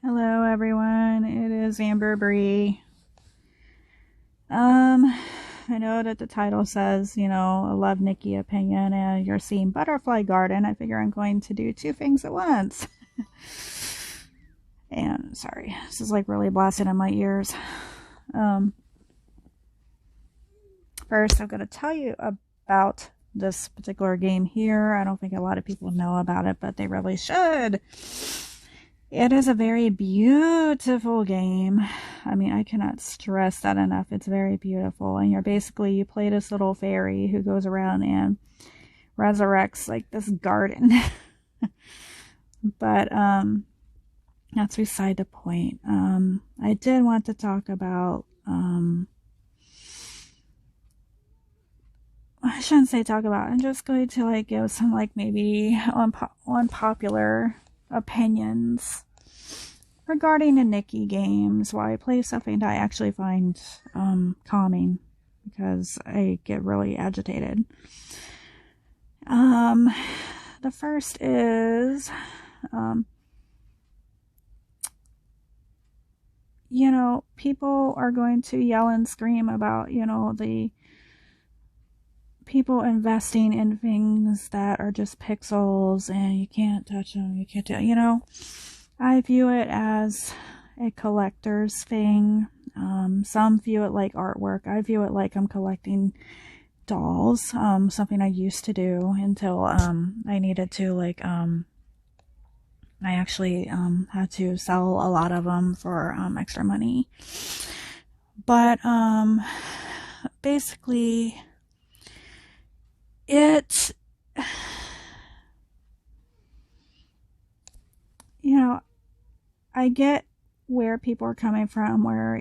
Hello everyone, it is Amber Bree. I know that the title says, a Love Nikki opinion and you're seeing Butterfly Garden. I figure I'm going to do two things at once. And sorry, this is like really blasting in my ears. First I'm going to tell you about this particular game here. I don't think a lot of people know about it, but they really should. It is a very beautiful game. I mean, I cannot stress that enough. It's very beautiful. And you play this little fairy who goes around and resurrects like this garden. But that's beside the point. I did want to talk about I shouldn't say talk about. I'm just going to like give some like maybe unpopular opinions regarding the Nikki Games while I play something that I actually find calming because I get really agitated. The first is people are going to yell and scream about the people investing in things that are just pixels and you can't touch them, you can't do, I view it as a collector's thing. Some view it like artwork. I view it like I'm collecting dolls, something I used to do until I needed to I actually had to sell a lot of them for extra money. But basically I get where people are coming from, where,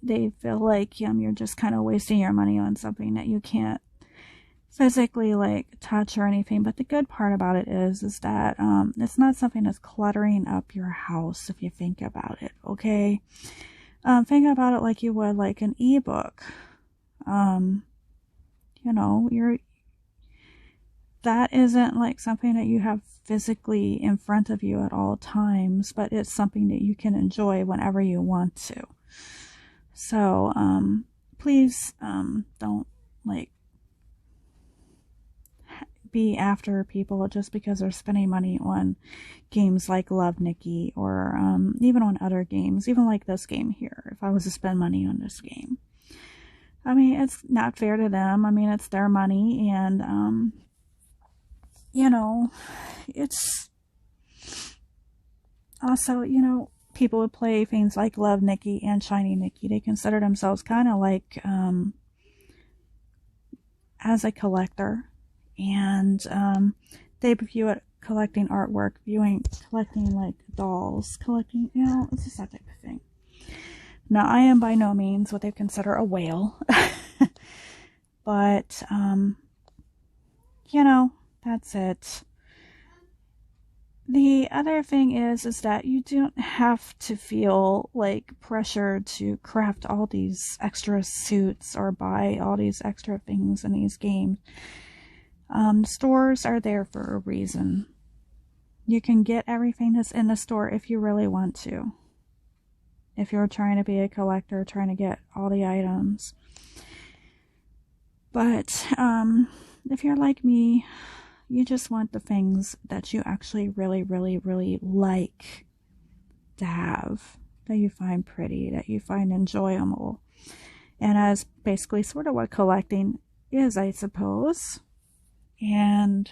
they feel like you're just kind of wasting your money on something that you can't physically touch or anything. But the good part about it is that it's not something that's cluttering up your house if you think about it, okay? Think about it like you would like an ebook. That isn't like something that you have physically in front of you at all times, but it's something that you can enjoy whenever you want to. So, please, don't be after people just because they're spending money on games like Love Nikki or, even on other games, even like this game here. If I was to spend money on this game, I mean, it's not fair to them. I mean, it's their money and, it's also, people would play things like Love Nikki and Shining Nikki. They consider themselves kind of like, as a collector, and, they view it collecting artwork, collecting like dolls, collecting, it's just that type of thing. Now, I am by no means what they consider a whale, but, that's it. The other thing is that you don't have to feel like pressure to craft all these extra suits or buy all these extra things in these games. Stores are there for a reason. You can get everything that's in the store if you really want to. If you're trying to be a collector, trying to get all the items. But, if you're like me, you just want the things that you actually really, really, really like to have, that you find pretty, that you find enjoyable. And as basically sort of what collecting is, I suppose. And,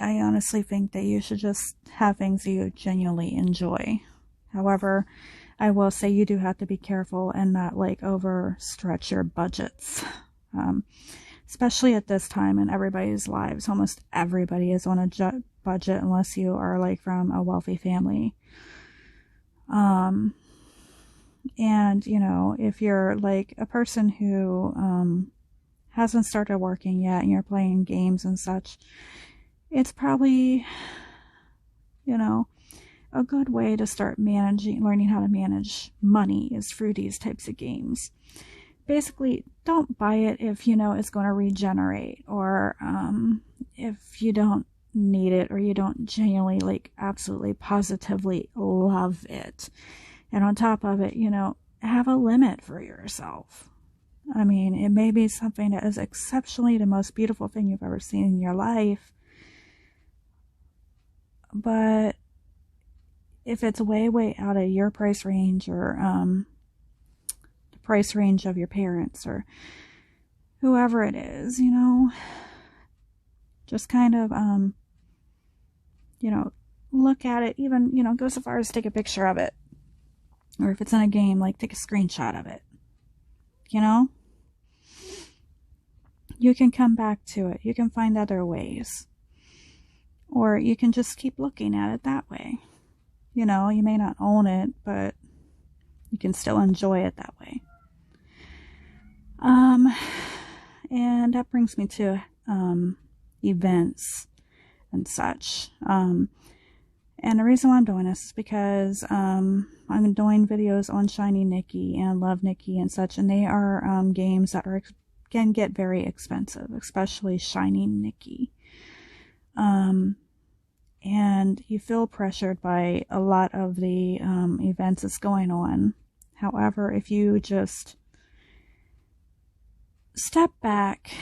I honestly think that you should just have things that you genuinely enjoy. However, I will say you do have to be careful and not overstretch your budgets. Especially at this time in everybody's lives. Almost everybody is on a budget unless you are from a wealthy family. And, if you're a person who hasn't started working yet and you're playing games and such, it's probably, a good way to start learning how to manage money is through these types of games. Basically, don't buy it if it's going to regenerate, or if you don't need it or you don't genuinely, like, absolutely positively love it. And on top of it, you know, have a limit for yourself. I mean, it may be something that is exceptionally the most beautiful thing you've ever seen in your life, but if it's way, way out of your price range or the price range of your parents or whoever it is, you know, just kind of, you know, look at it, even, you know, go so far as to take a picture of it. Or if it's in a game, like, take a screenshot of it. You know? You can come back to it. You can find other ways. Or you can just keep looking at it that way. You know, you may not own it, but you can still enjoy it that way. And that brings me to events and such. And the reason why I'm doing this is because I'm doing videos on Shining Nikki and Love Nikki and such, and they are games that can get very expensive, especially Shining Nikki. And you feel pressured by a lot of the events that's going on. However, if you just step back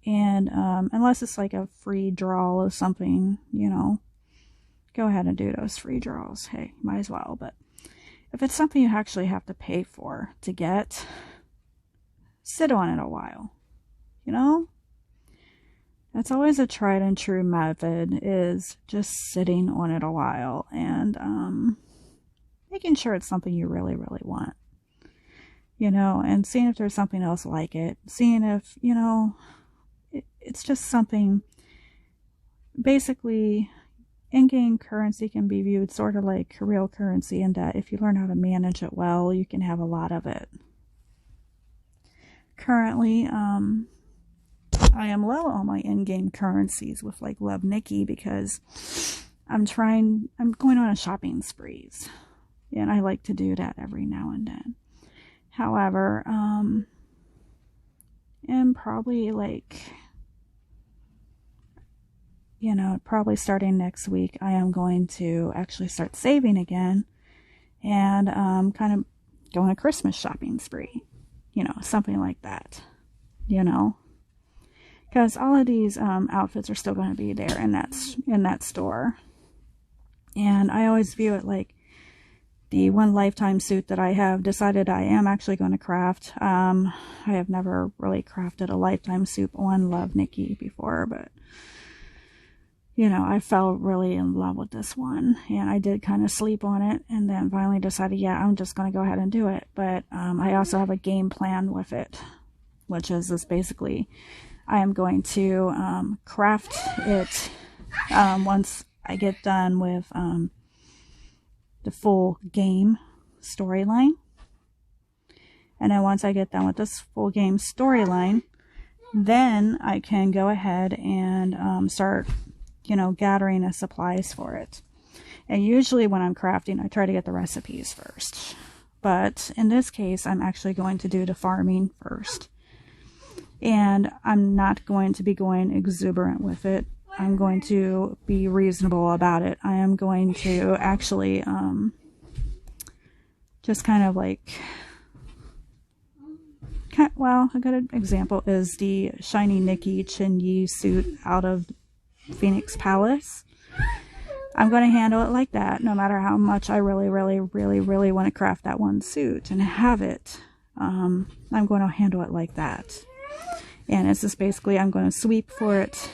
and unless it's like a free draw or something, you know, go ahead and do those free draws. Hey, might as well. But if it's something you actually have to pay for to get, sit on it a while. You know? That's always a tried and true method, is just sitting on it a while and making sure it's something you really, really want. You know, and seeing if there's something else like it. Seeing if, you know, it's just something. Basically, in-game currency can be viewed sort of like real currency in that if you learn how to manage it well, you can have a lot of it. Currently, I am low on my in-game currencies with, like, Love Nikki because I'm going on a shopping sprees. And I like to do that every now and then. However, and probably, like, you know, probably starting next week, I am going to actually start saving again and kind of go on a Christmas shopping spree. You know, something like that. You know, because all of these outfits are still going to be there in that store. And I always view it like the one lifetime suit that I have decided I am actually going to craft. I have never really crafted a lifetime suit on Love Nikki before, but you know, I fell really in love with this one, and I did kind of sleep on it, and then finally decided, yeah, I'm just going to go ahead and do it. But I also have a game plan with it, which is this basically, I am going to craft it once I get done with the full game storyline. And then once I get done with this full game storyline, then I can go ahead and start, you know, gathering the supplies for it. And usually when I'm crafting, I try to get the recipes first. But in this case, I'm actually going to do the farming first. And I'm not going to be going exuberant with it. I'm going to be reasonable about it. I am going to actually just kind of like, well, a good example is the Shining Nikki Chin-Yi suit out of Phoenix Palace. I'm going to handle it like that, no matter how much I really, really, really, really want to craft that one suit and have it. I'm going to handle it like that. And it's just basically, I'm going to sweep for it,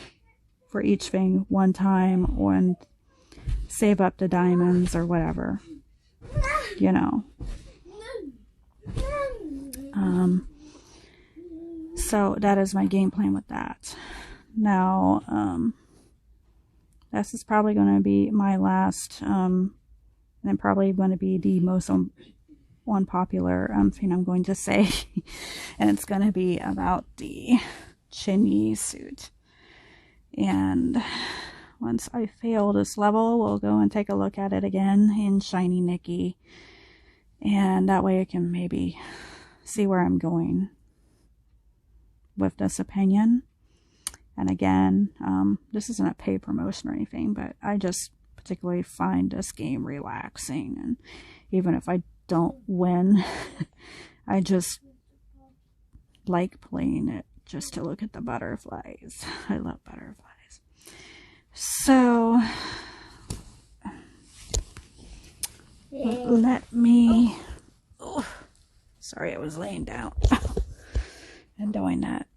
for each thing one time, and save up the diamonds or whatever, you know. So that is my game plan with that. Now, this is probably going to be my last, and probably going to be the most unpopular thing I'm going to say. And it's going to be about the Chin-Yi suit. And once I fail this level, we'll go and take a look at it again in Shining Nikki. And that way I can maybe see where I'm going with this opinion. And again, this isn't a paid promotion or anything, but I just particularly find this game relaxing. And even if I don't win, I just like playing it just to look at the butterflies. I love butterflies. So, let me... Oh, sorry, I was laying down and doing that.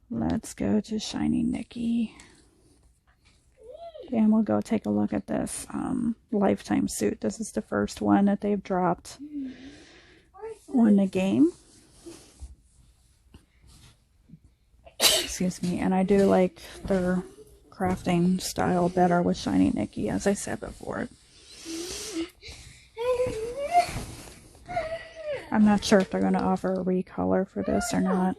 Let's go to Shining Nikki. And we'll go take a look at this Lifetime suit. This is the first one that they've dropped on the game. Excuse me. And I do like their crafting style better with Shining Nikki, as I said before. I'm not sure if they're going to offer a recolor for this or not.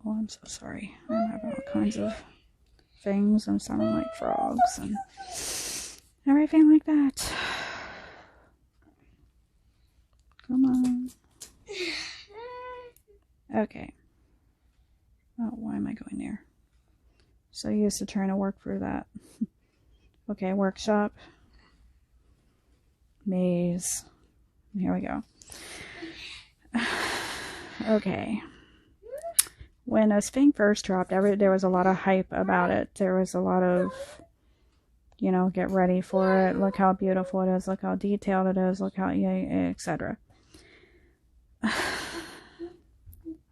Oh, I'm so sorry. I'm having all kinds of things. I'm sounding like frogs and everything like that. Come on. Okay. Oh, why am I going there? So used to trying to work through that. Okay, workshop. Maze. Here we go. Okay. When a Sphinx first dropped, there was a lot of hype about it. There was a lot of, you know, get ready for it. Look how beautiful it is. Look how detailed it is. Look how, etc.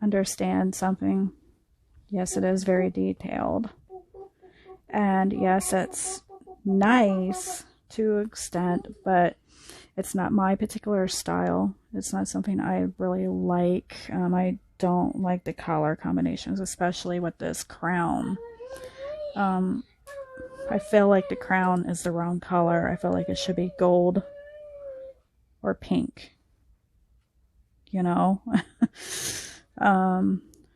Understand something. Yes, it is very detailed. And yes, it's nice to an extent, but it's not my particular style. It's not something I really like. I don't like the color combinations, especially with this crown. I feel like the crown is the wrong color. I feel like it should be gold or pink, you know.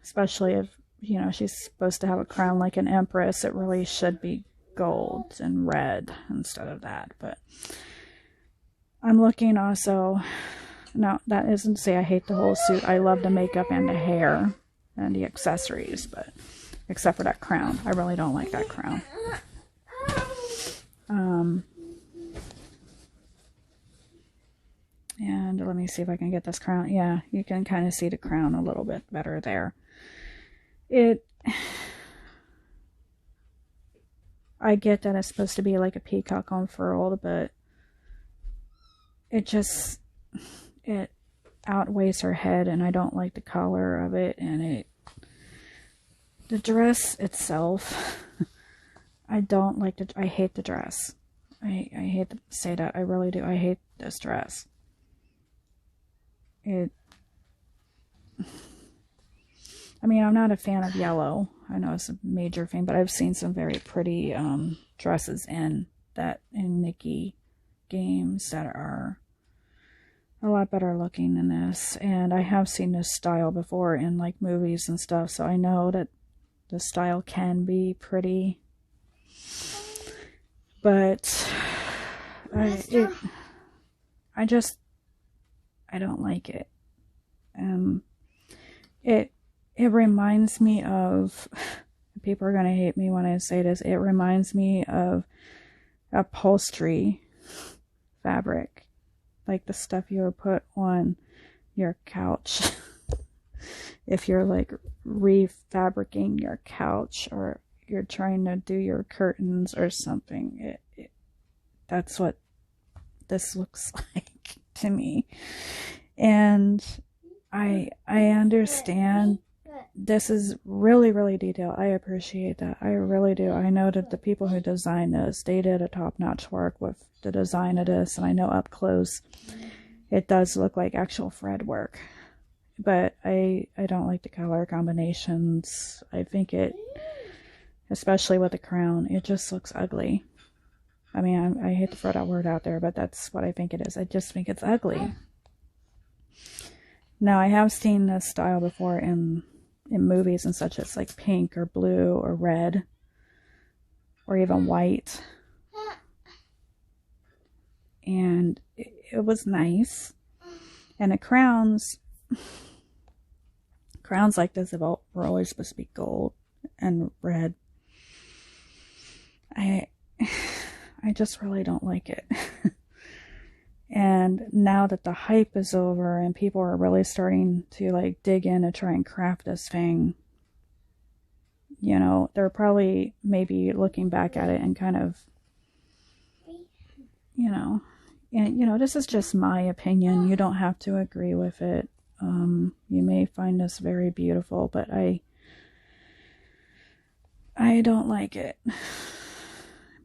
Especially if, you know, she's supposed to have a crown like an empress. It really should be gold and red instead of that. But I'm looking also... Now, that isn't to say I hate the whole suit. I love the makeup and the hair and the accessories, but except for that crown. I really don't like that crown. And let me see if I can get this crown. Yeah, you can kind of see the crown a little bit better there. I get that it's supposed to be like a peacock unfurled, but it just... it outweighs her head, and I don't like the color of it, and the dress itself, I don't like I hate the dress. I hate to say that. I really do. I hate this dress. I mean, I'm not a fan of yellow. I know it's a major thing, but I've seen some very pretty dresses in Nikki Games that are a lot better looking than this, and I have seen this style before in like movies and stuff, so I know that the style can be pretty, but I don't like it. It reminds me of, people are gonna hate me when I say this, it reminds me of upholstery fabric. Like the stuff you would put on your couch if you're like refabricating your couch, or you're trying to do your curtains or something. That's what this looks like to me. And I understand this is really, really detailed. I appreciate that. I really do. I know that the people who designed this, they did a top-notch work with the design of this, and I know up close it does look like actual thread work. But I don't like the color combinations. I think it, especially with the crown, it just looks ugly. I mean, I hate to throw that word out there, but that's what I think it is. I just think it's ugly. Now, I have seen this style before in movies and such. It's like pink or blue or red or even white. And it was nice. And the crowns, Crowns like this were always supposed to be gold and red. I just really don't like it. And now that the hype is over and people are really starting to like dig in to try and craft this thing, you know, they're probably maybe looking back at it and kind of, you know, and you know, this is just my opinion. You don't have to agree with it. You may find this very beautiful, but I don't like it.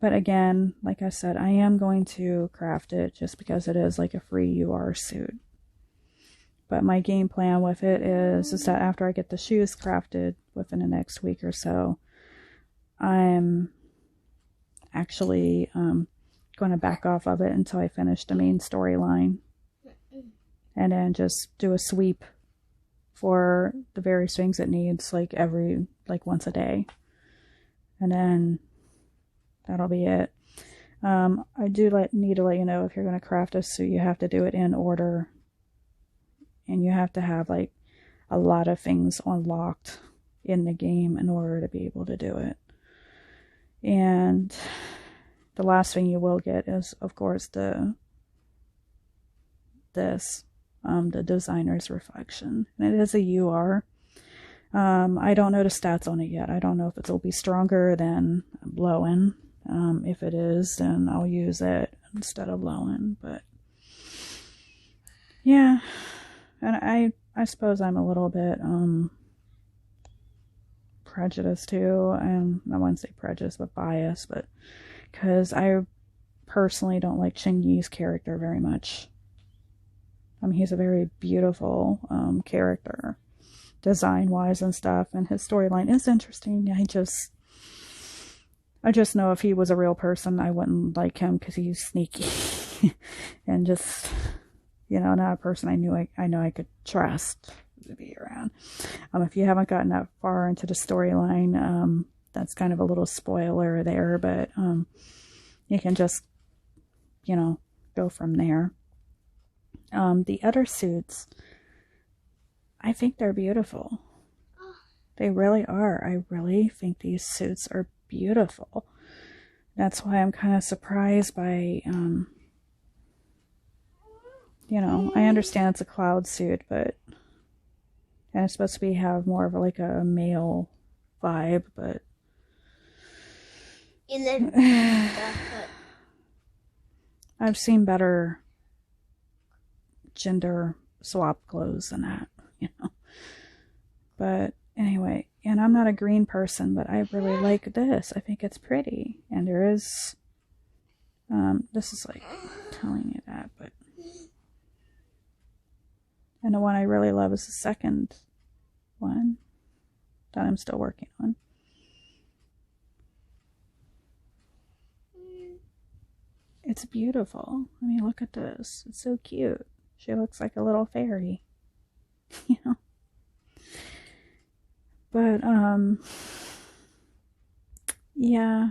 But again, like I said, I am going to craft it just because it is like a free UR suit. But my game plan with it is that after I get the shoes crafted within the next week or so, I'm actually going to back off of it until I finish the main storyline. And then just do a sweep for the various things it needs, like once a day. And then that'll be it. I do need to let you know, if you're going to craft a suit, you have to do it in order. And you have to have like a lot of things unlocked in the game in order to be able to do it. And the last thing you will get is, of course, the designer's reflection. And it is a UR. I don't know the stats on it yet. I don't know if it'll be stronger than Blow-In. If it is, then I'll use it instead of Blow-In. But yeah, and I suppose I'm a little bit prejudiced too. And I wouldn't say prejudice, but bias. But because I personally don't like Chingy's character very much. He's a very beautiful character, design-wise and stuff, and his storyline is interesting. I just know if he was a real person, I wouldn't like him because he's sneaky and just, you know, not a person I know I could trust to be around. If you haven't gotten that far into the storyline, that's kind of a little spoiler there, but you can just, you know, go from there. The other suits, I think they're beautiful. They really are. I really think these suits are beautiful. That's why I'm kind of surprised by, you know, I understand it's a cloud suit, but, and it's supposed to have more of like a male vibe, but I've seen better gender swap clothes than that, you know. But anyway, and I'm not a green person, but I really like this. I think it's pretty, and there is this is like telling you that, but, and the one I really love is the second one that I'm still working on. It's beautiful. I mean, look at this. It's so cute. She looks like a little fairy, you know. But, yeah,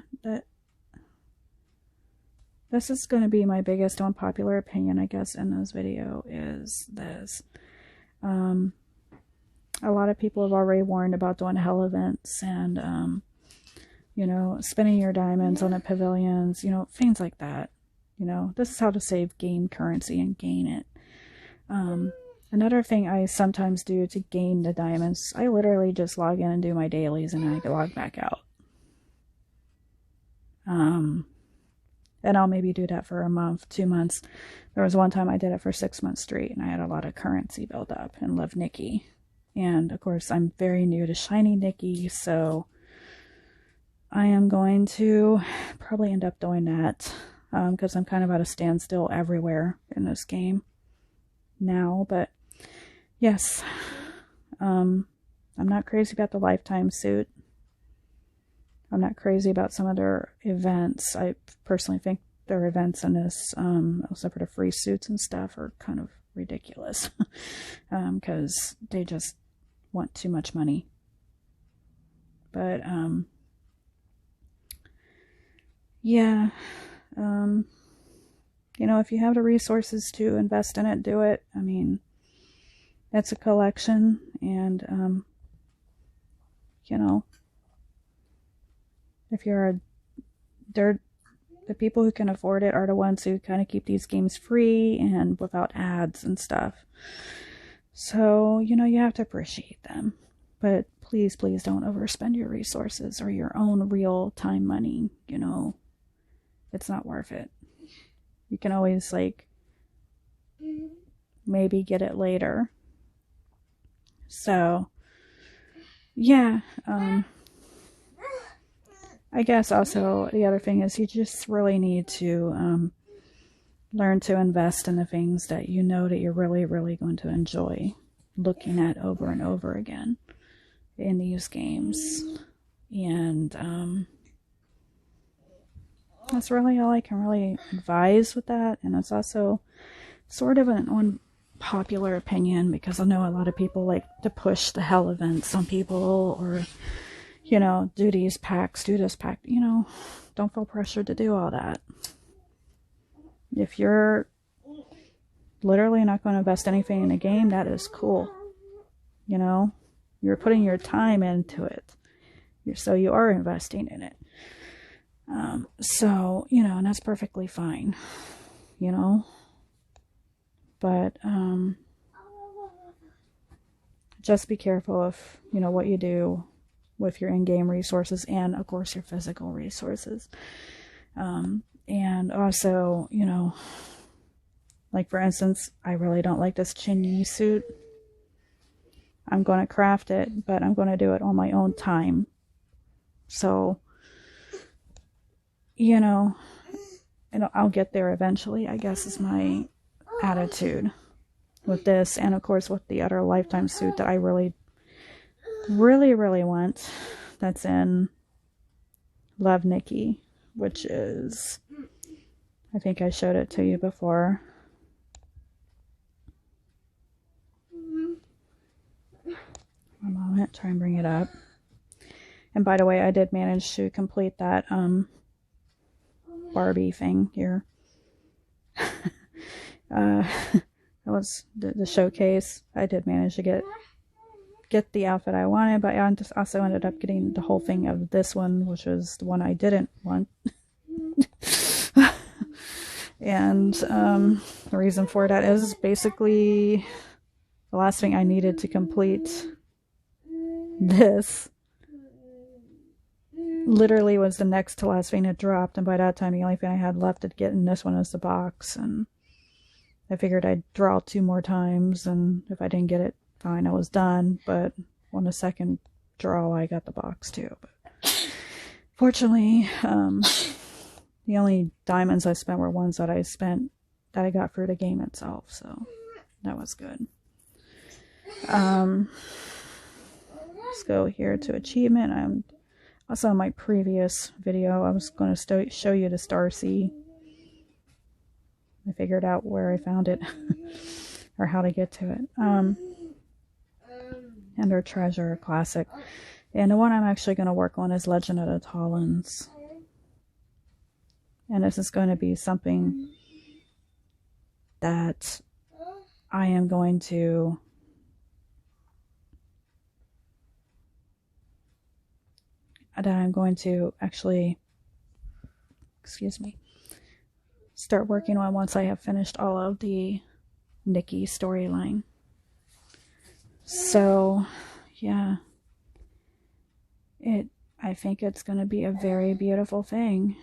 this is going to be my biggest unpopular opinion, I guess, in this video, is this. A lot of people have already warned about doing hell events and, you know, spending your diamonds on the pavilions, you know, things like that. You know, this is how to save game currency and gain it. Another thing I sometimes do to gain the diamonds, I literally just log in and do my dailies and I log back out. And I'll maybe do that for a month, 2 months. There was one time I did it for 6 months straight and I had a lot of currency build up and love Nikki. And of course I'm very new to Shining Nikki, so I am going to probably end up doing that. Because I'm kind of at a standstill everywhere in this game now, but yes, I'm not crazy about the lifetime suit. I'm not crazy about some of their events. I personally think their events in this, except for the free suits and stuff, are kind of ridiculous, because they just want too much money. But yeah. You know, if you have the resources to invest in it, do it. I mean, it's a collection, and you know. If you're the people who can afford it are the ones who kind of keep these games free and without ads and stuff. So, you know, you have to appreciate them. But please, please don't overspend your resources or your own real time money, you know. It's not worth it. You can always, like, maybe get it later. So, yeah, I guess also the other thing is you just really need to learn to invest in the things that you know that you're really, really going to enjoy looking at over and over again in these games. And that's really all I can really advise with that. And it's also sort of an unpopular opinion, because I know a lot of people like to push the hell events on people, or, you know, do these packs, do this pack. You know, don't feel pressured to do all that. If you're literally not going to invest anything in a game, that is cool. You know, you're putting your time into it. So you are investing in it. So, you know, and that's perfectly fine, you know. But just be careful of, you know, what you do with your in-game resources and, of course, your physical resources. And also, you know, like, for instance, I really don't like this Chinyi suit. I'm going to craft it, but I'm going to do it on my own time. So, you know, and I'll get there eventually, I guess, is my attitude with this. And, of course, with the other Lifetime suit that I really, really, really want. That's in Love Nikki, which is, I think I showed it to you before. One moment, try and bring it up. And by the way, I did manage to complete that Barbie thing here. That was the showcase. I did manage to get the outfit I wanted, but I just also ended up getting the whole thing of this one, which was the one I didn't want. And the reason for that is basically the last thing I needed to complete this literally was the next to last thing that dropped, and by that time the only thing I had left to get in this one is the box, and I figured I'd draw 2 more times, and if I didn't get it, fine, I was done. But on the second draw I got the box too. But fortunately, the only diamonds I spent were ones that I got through the game itself, so that was good. Let's go here to achievement. Also in my previous video, I was going to show you the Star Sea. I figured out where I found it or how to get to it. Ender Treasure Classic. And the one I'm actually going to work on is Legend of the Talons. And this is going to be something that I am going to actually, excuse me, start working on once I have finished all of the Nikki storyline. So, yeah, I think it's going to be a very beautiful thing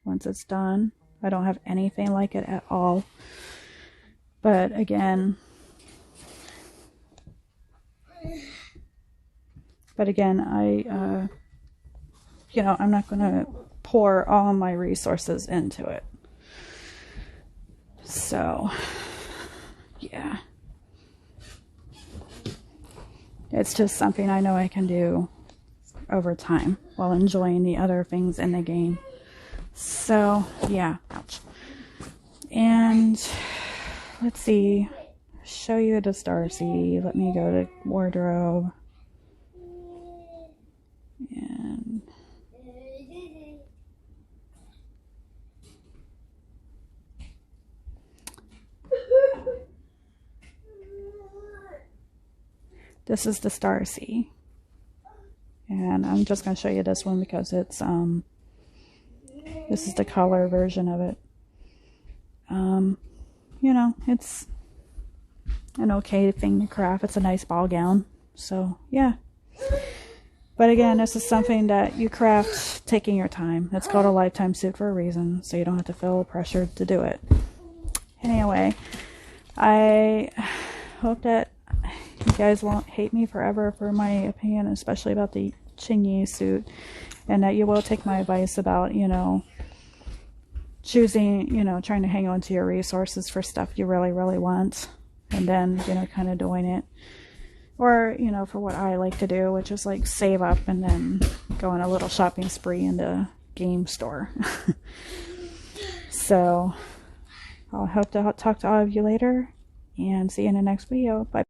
once it's done. I don't have anything like it at all. But again, you know, I'm not going to pour all my resources into it. So, yeah. It's just something I know I can do over time while enjoying the other things in the game. So, yeah. Ouch. And let's see. Show you the Star Sea. Let me go to wardrobe. And this is the Star Sea. And I'm just going to show you this one because it's, this is the color version of it. You know, it's an okay thing to craft. It's a nice ball gown. So, yeah. But again, this is something that you craft taking your time. It's called a lifetime suit for a reason, so you don't have to feel pressured to do it. Anyway, I hope that you guys won't hate me forever for my opinion, especially about the chingy suit, and that you will take my advice about, you know, choosing, you know, trying to hang on to your resources for stuff you really, really want, and then, you know, kind of doing it. Or, you know, for what I like to do, which is like save up and then go on a little shopping spree in the game store. So, I'll hope to talk to all of you later, and see you in the next video. Bye.